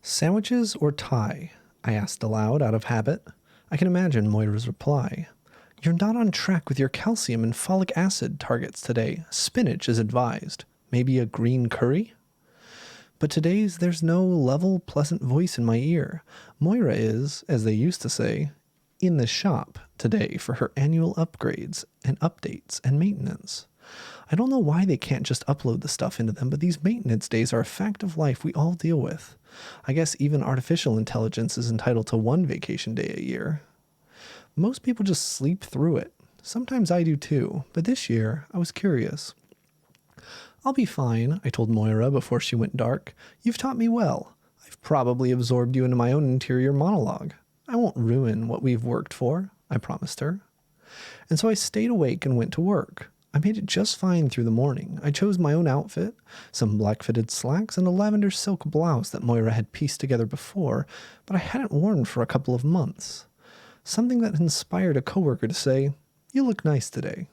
Sandwiches or Thai? I asked aloud out of habit. I can imagine Moira's reply. You're not on track with your calcium and folic acid targets today. Spinach is advised. Maybe a green curry? But today's there's no level, pleasant voice in my ear. Moira is, as they used to say, in the shop today for her annual upgrades and updates and maintenance. I don't know why they can't just upload the stuff into them, but these maintenance days are a fact of life we all deal with. I guess even artificial intelligence is entitled to one vacation day a year. Most people just sleep through it. Sometimes I do too, but this year I was curious. I'll be fine, I told Moira before she went dark. You've taught me well. I've probably absorbed you into my own interior monologue. I won't ruin what we've worked for, I promised her. And so I stayed awake and went to work. I made it just fine through the morning. I chose my own outfit, some black-fitted slacks, and a lavender silk blouse that Moira had pieced together before, but I hadn't worn for a couple of months. Something that inspired a coworker to say, "You look nice today."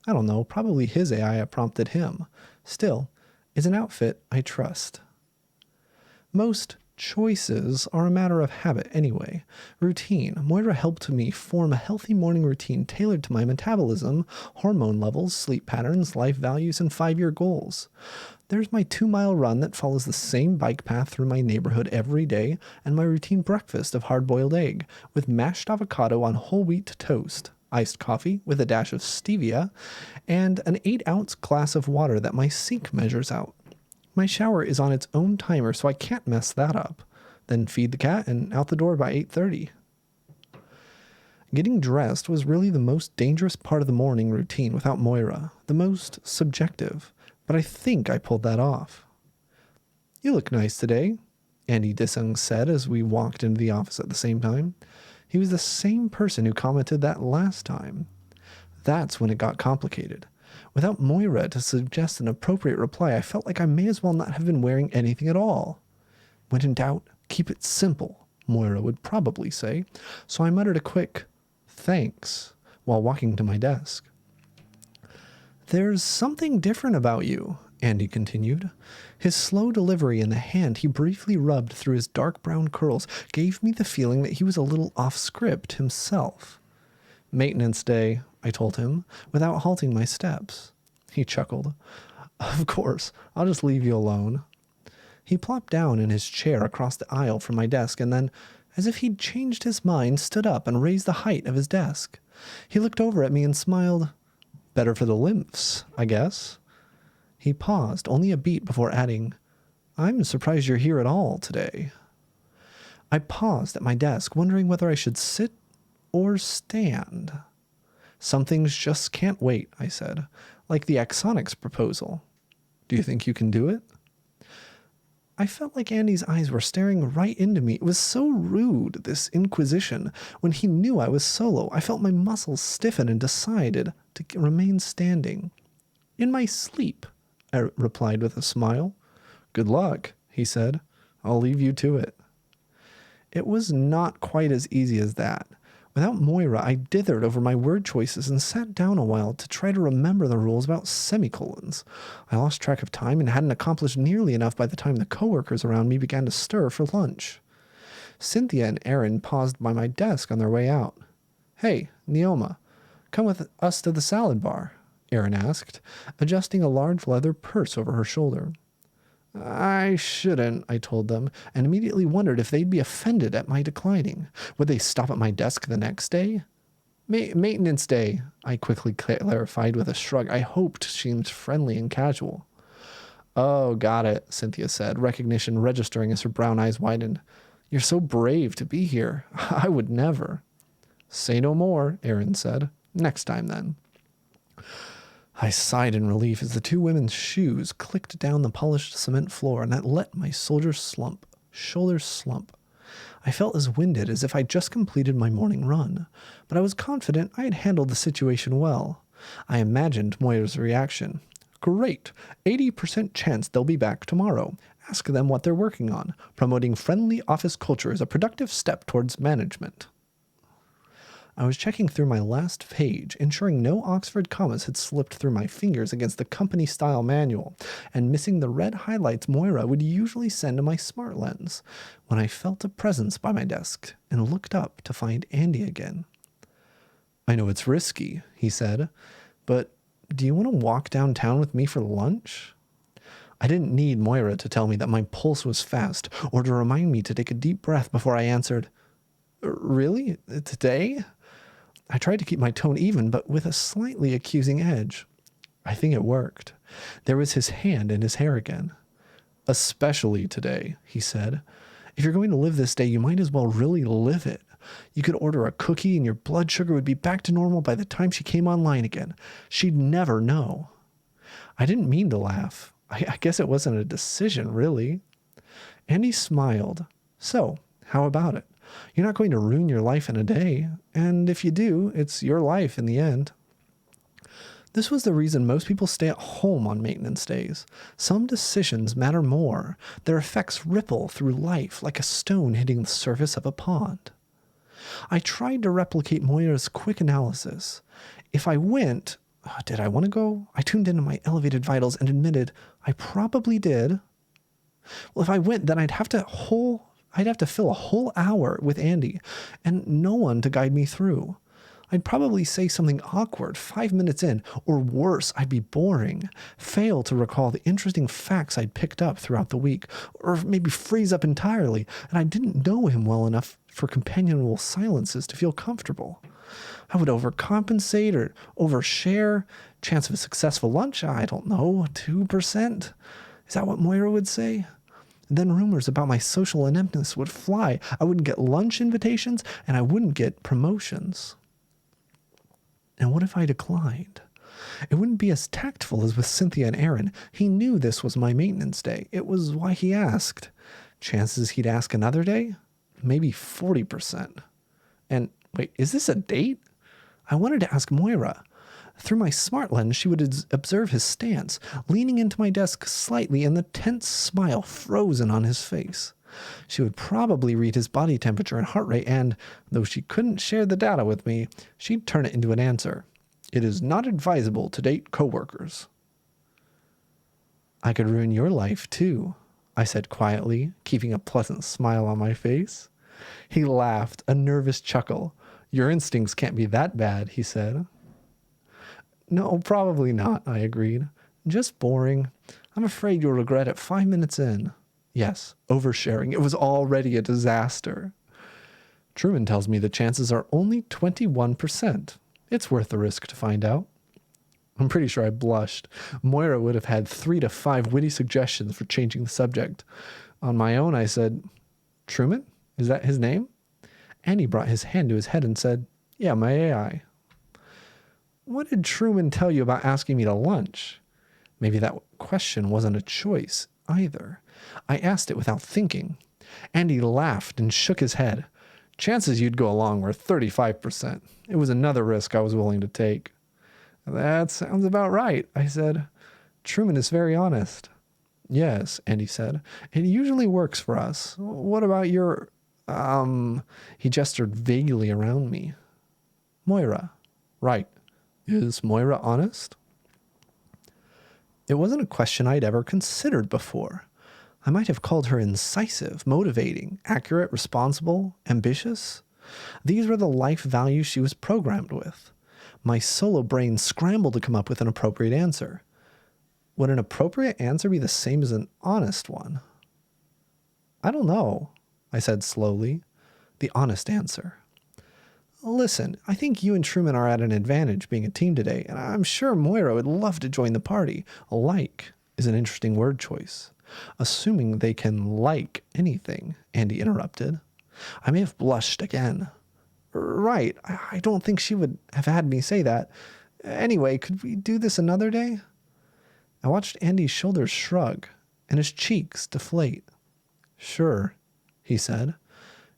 I don't know, probably his AI prompted him. Still, it's an outfit I trust. Most choices are a matter of habit anyway. Routine. Moira helped me form a healthy morning routine tailored to my metabolism, hormone levels, sleep patterns, life values, and 5-year goals. There's my 2-mile run that follows the same bike path through my neighborhood every day, and my routine breakfast of hard-boiled egg with mashed avocado on whole wheat toast, iced coffee with a dash of stevia, and an 8-ounce glass of water that my sink measures out. My shower is on its own timer, so I can't mess that up. Then feed the cat and out the door by 8:30. Getting dressed was really the most dangerous part of the morning routine without Moira, the most subjective, but I think I pulled that off. You look nice today, Andy Dissung said as we walked into the office at the same time. He was the same person who commented that last time. That's when it got complicated. Without Moira to suggest an appropriate reply, I felt like I may as well not have been wearing anything at all. When in doubt, keep it simple, Moira would probably say, so I muttered a quick, thanks, while walking to my desk. There's something different about you, Andy continued. His slow delivery and the hand he briefly rubbed through his dark brown curls gave me the feeling that he was a little off script himself. Maintenance day, I told him, without halting my steps. He chuckled. Of course, I'll just leave you alone. He plopped down in his chair across the aisle from my desk and then, as if he'd changed his mind, stood up and raised the height of his desk. He looked over at me and smiled. Better for the lymphs, I guess. He paused only a beat before adding, I'm surprised you're here at all today. I paused at my desk, wondering whether I should sit or stand. Some things just can't wait, I said, like the axonics proposal. Do you think you can do it? I felt like Andy's eyes were staring right into me. It was so rude, this inquisition. When he knew I was solo, I felt my muscles stiffen and decided to remain standing. In my sleep, I replied with a smile. Good luck, he said. I'll leave you to it. It was not quite as easy as that. Without Moira, I dithered over my word choices and sat down a while to try to remember the rules about semicolons. I lost track of time and hadn't accomplished nearly enough by the time the coworkers around me began to stir for lunch. Cynthia and Aaron paused by my desk on their way out. Hey, Neoma, come with us to the salad bar, Aaron asked, adjusting a large leather purse over her shoulder. I shouldn't, I told them, and immediately wondered if they'd be offended at my declining. Would they stop at my desk the next day? Maintenance day, I quickly clarified with a shrug I hoped seemed friendly and casual. Oh, got it, Cynthia said, recognition registering as her brown eyes widened. You're so brave to be here. I would never. Say no more, Aaron said. Next time, then. I sighed in relief as the two women's shoes clicked down the polished cement floor and I let my shoulders slump. I felt as winded as if I'd just completed my morning run, but I was confident I had handled the situation well. I imagined Moira's reaction. Great, 80% chance they'll be back tomorrow. Ask them what they're working on. Promoting friendly office culture is a productive step towards management. I was checking through my last page, ensuring no Oxford commas had slipped through my fingers against the company-style manual, and missing the red highlights Moira would usually send to my smart lens, when I felt a presence by my desk and looked up to find Andy again. "I know it's risky," he said, "but do you want to walk downtown with me for lunch?" I didn't need Moira to tell me that my pulse was fast, or to remind me to take a deep breath before I answered, "Really? Today?" I tried to keep my tone even, but with a slightly accusing edge. I think it worked. There was his hand in his hair again. "Especially today," he said. "If you're going to live this day, you might as well really live it. You could order a cookie and your blood sugar would be back to normal by the time she came online again. She'd never know." I didn't mean to laugh. I guess it wasn't a decision, really. Andy smiled. "So, how about it? You're not going to ruin your life in a day, and if you do, it's your life in the end." This was the reason most people stay at home on maintenance days. Some decisions matter more. Their effects ripple through life like a stone hitting the surface of a pond. I tried to replicate Moira's quick analysis. If I went, did I want to go? I tuned into my elevated vitals and admitted I probably did. Well, if I went, then I'd have to fill a whole hour with Andy and no one to guide me through. I'd probably say something awkward 5 minutes in, or worse, I'd be boring, fail to recall the interesting facts I'd picked up throughout the week, or maybe freeze up entirely, and I didn't know him well enough for companionable silences to feel comfortable. I would overcompensate or overshare. Chance of a successful lunch, I don't know, 2%? Is that what Moira would say? Then rumors about my social ineptness would fly. I wouldn't get lunch invitations, and I wouldn't get promotions. And what if I declined? It wouldn't be as tactful as with Cynthia and Aaron. He knew this was my maintenance day. It was why he asked. Chances he'd ask another day? Maybe 40%. And wait, is this a date? I wanted to ask Moira. Through my smart lens, she would observe his stance, leaning into my desk slightly and the tense smile frozen on his face. She would probably read his body temperature and heart rate, and, though she couldn't share the data with me, she'd turn it into an answer. "It is not advisable to date coworkers." "I could ruin your life, too," I said quietly, keeping a pleasant smile on my face. He laughed, a nervous chuckle. "Your instincts can't be that bad," he said. "No, probably not," I agreed. "Just boring. I'm afraid you'll regret it 5 minutes in." Yes, oversharing. It was already a disaster. "Truman tells me the chances are only 21%. It's worth the risk to find out." I'm pretty sure I blushed. Moira would have had 3 to 5 witty suggestions for changing the subject. On my own, I said, "Truman? Is that his name?" Andy brought his hand to his head and said, "Yeah, my AI." "What did Truman tell you about asking me to lunch?" Maybe that question wasn't a choice either. I asked it without thinking. Andy laughed and shook his head. "Chances you'd go along were 35%. It was another risk I was willing to take." "That sounds about right," I said. "Truman is very honest." "Yes," Andy said. "It usually works for us. What about your, he gestured vaguely around me. "Moira." "Right. Is Moira honest?" It wasn't a question I'd ever considered before. I might have called her incisive, motivating, accurate, responsible, ambitious. These were the life values she was programmed with. My solo brain scrambled to come up with an appropriate answer. Would an appropriate answer be the same as an honest one? "I don't know," I said slowly. The honest answer. "Listen, I think you and Truman are at an advantage being a team today, and I'm sure Moira would love to join the party. Like is an interesting word choice. Assuming they can like anything," Andy interrupted. I may have blushed again. "Right, I don't think she would have had me say that. Anyway, could we do this another day?" I watched Andy's shoulders shrug and his cheeks deflate. "Sure," he said,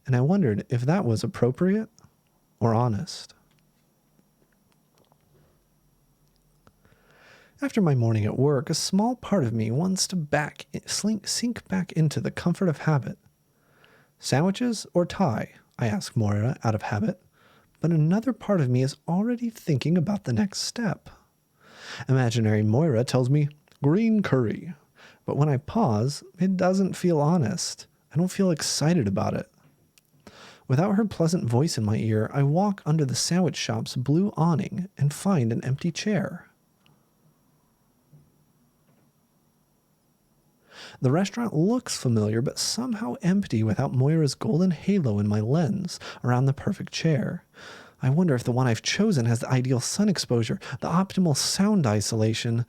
and I wondered if that was appropriate or honest. After my morning at work, a small part of me wants to sink back into the comfort of habit. "Sandwiches or Thai?" I asked Moira out of habit. but another part of me is already thinking about the next step. Imaginary Moira tells me, green curry. But when I pause, it doesn't feel honest. I don't feel excited about it. Without her pleasant voice in my ear, I walk under the sandwich shop's blue awning and find an empty chair. The restaurant looks familiar, but somehow empty without Moira's golden halo in my lens around the perfect chair. I wonder if the one I've chosen has the ideal sun exposure, the optimal sound isolation,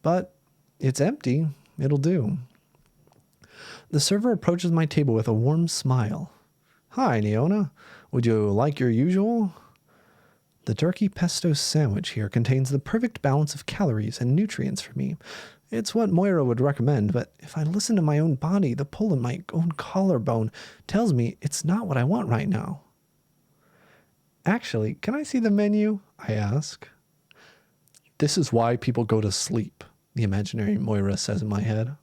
but it's empty. It'll do. The server approaches my table with a warm smile. Hi, Neona. Would you like your usual? The turkey pesto sandwich here contains the perfect balance of calories and nutrients for me. It's what Moira would recommend, but if I listen to my own body, the pull in my own collarbone tells me it's not what I want right now. Actually, can I see the menu? I ask. This is why people go to sleep, the imaginary Moira says in my head.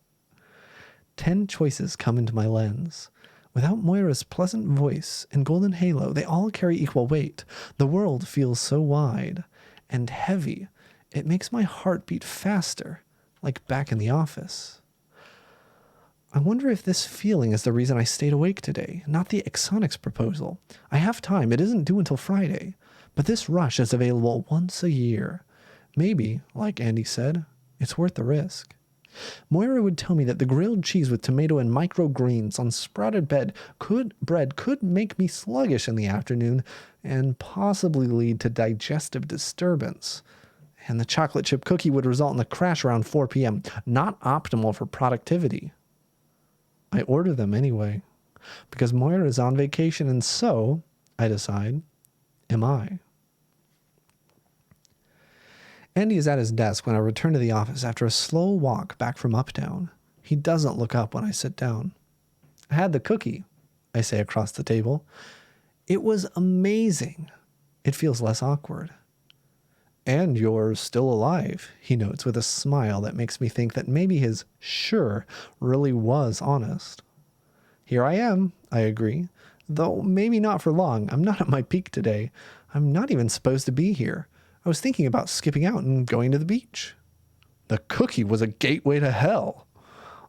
10 choices come into my lens. Without Moira's pleasant voice and golden halo, they all carry equal weight. The world feels so wide and heavy, it makes my heart beat faster, like back in the office. I wonder if this feeling is the reason I stayed awake today, not the Exonics proposal. I have time, it isn't due until Friday, but this rush is available once a year. Maybe, like Andy said, it's worth the risk. Moira would tell me that the grilled cheese with tomato and microgreens on sprouted bread could make me sluggish in the afternoon and possibly lead to digestive disturbance. And the chocolate chip cookie would result in a crash around 4 p.m., not optimal for productivity. I order them anyway, because Moira is on vacation, and so, I decide, am I. Andy is at his desk when I return to the office after a slow walk back from Uptown. He doesn't look up when I sit down. I had the cookie, I say across the table. It was amazing. It feels less awkward. And you're still alive, he notes with a smile that makes me think that maybe his sure really was honest. Here I am, I agree, though maybe not for long. I'm not at my peak today. I'm not even supposed to be here. I was thinking about skipping out and going to the beach. The cookie was a gateway to hell.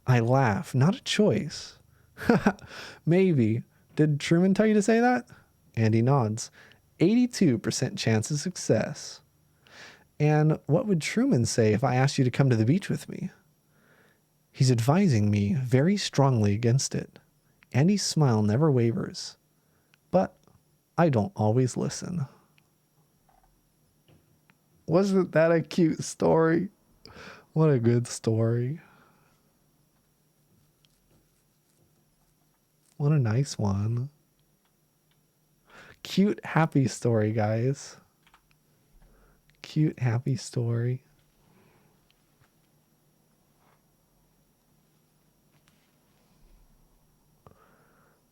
I laugh, not a choice. Maybe. Did Truman tell you to say that? Andy nods. 82% chance of success. And what would Truman say if I asked you to come to the beach with me? He's advising me very strongly against it. Andy's smile never wavers. But I don't always listen. Wasn't that a cute story? What a good story. What a nice one. Cute, happy story, guys. Cute, happy story.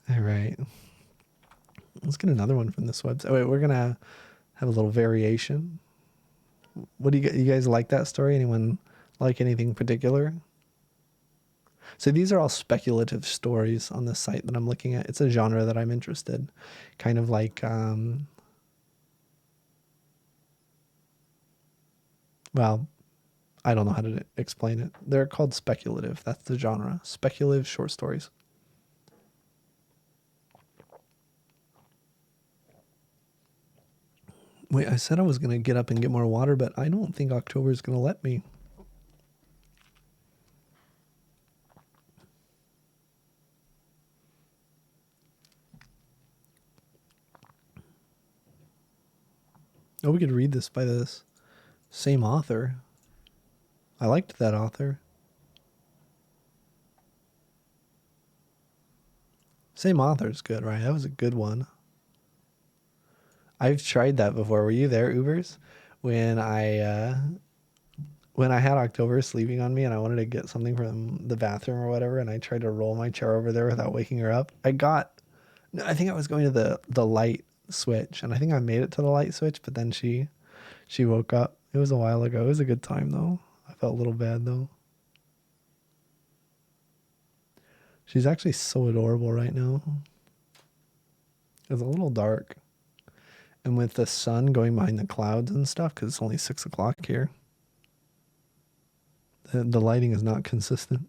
All right. Let's get another one from this website. Wait, we're going to have a little variation. What do you guys like that story? Anyone like anything particular? So these are all speculative stories on this site that I'm looking at. It's a genre that I'm interested. Kind of like, well, I don't know how to explain it. They're called speculative. That's the genre. Speculative short stories. Wait, I said I was going to get up and get more water, but I don't think October is going to let me. Oh, we could read this by this same author. I liked that author. Same author's good, right? That was a good one. I've tried that before. Were you there, Ubers? When I had October sleeping on me and I wanted to get something from the bathroom or whatever, and I tried to roll my chair over there without waking her up. I think I was going to the light switch, and I think I made it to the light switch, but then she woke up. It was a while ago. It was a good time though. I felt a little bad though. She's actually so adorable right now. It's a little dark. And with the sun going behind the clouds and stuff, because it's only 6 o'clock here, the lighting is not consistent.